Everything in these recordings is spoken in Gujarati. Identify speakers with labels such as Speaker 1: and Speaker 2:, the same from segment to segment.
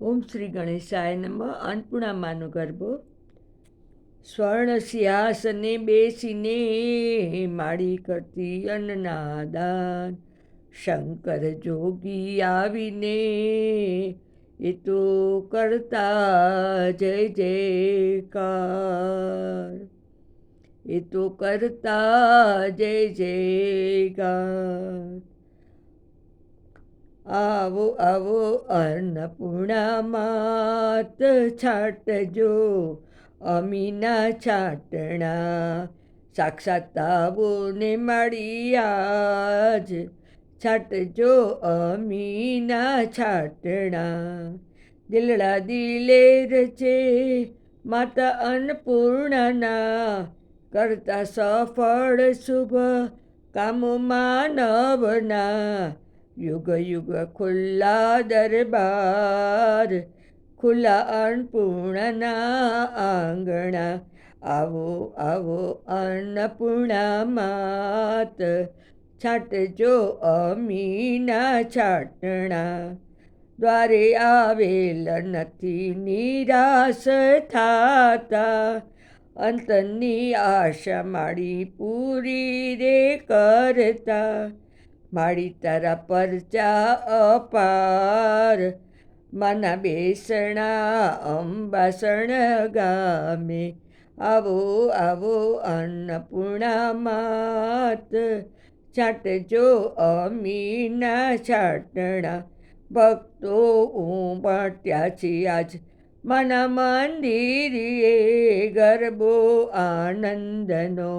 Speaker 1: ઓમ શ્રી ગણેશાય નમઃ. અન્નપૂર્ણામાનો ગરબો. સ્વર્ણ સિંહાસને બેસીને માળી કરતી અન્નનાદાન, શંકર જોગી આવીને એ તો કરતા જય જયકાર, એ તો કરતા જય જયકાર. આવો આવો અન્નપૂર્ણા માત, છાટજો અમીના છાટણા. સાક્ષાત આવો ને માડી આજ, છાટજો અમીના છાટણા. દિલડા દિલેર છે માતા અન્નપૂર્ણાના, કરતા સફળ શુભ કામો માનવના. યુગ યુગ ખુલ્લા દરબાર, ખુલ્લા અન્નપૂર્ણાના આંગણા. આવો આવો અન્નપૂર્ણા માત, છાટજો અમીના છાટણા. દ્વારે આવેલ નથી નિરાશ થાતા, અંતની આશા માડી પૂરી રે કરતા. માડી તારા પરચા અપાર, માના બેસણા અંબાસણ ગામે. આવો આવો અન્નપૂર્ણા માત, છાટજો અમીના છાટણા. ભક્તો ઉમટ્યા છે આજ માના મંદિરે, ગરબો આનંદનો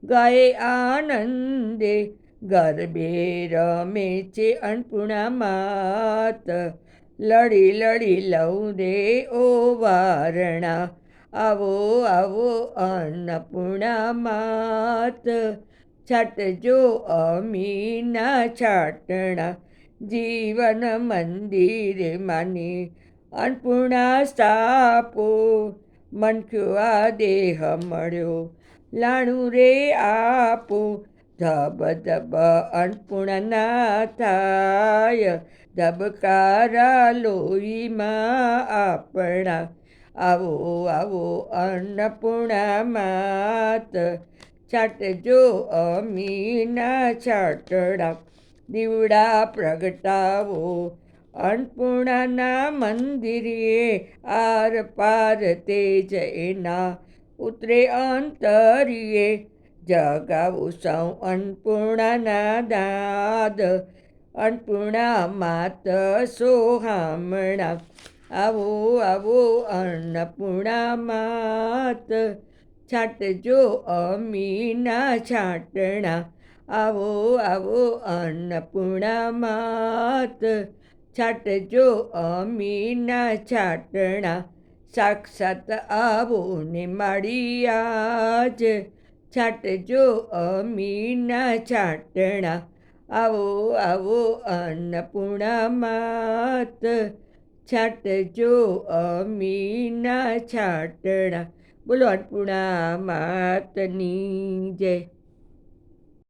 Speaker 1: ગાય આનંદે. ગરબે રમે છે અન્નપૂર્ણા માત, લડી લડી લઉં રે ઓ વારણા. આવો આવો અન્નપૂર્ણા માત, છાટજો અમીના છાટણા. જીવન મંદિરે માની અન્નપૂર્ણા સ્થાપો, મનખ્યો આ દેહ મળ્યો લાણું રે આપો. ધબ ધબ અન્નપૂર્ણા થાય, ધબકારા લોહીમાં આપણા. આવો આવો અન્નપૂર્ણા માત, છાટજો અમીના છાટણા. દીવડા પ્રગટાવો અન્નપૂર્ણાના મંદિરે, આર પાર તેજ એના ઉતરે અંતરિયે. જગાવો સૌ અન્નપૂર્ણાના દાદ, અન્નપૂર્ણા માત સોહામણા. આવો આવો અન્નપૂર્ણા માત, છાટજો અમીના છાટણા. આવો આવો અન્નપૂર્ણા માત, છાટજો અમીના છાટણા. સાક્ષાત આવો ને માડી આજ, છાટજો અમીના છાટણા. આવો આવો અન્નપૂર્ણા માત, છાટજો અમીના છાટણા. બોલો અન્નપૂર્ણા માતની જય.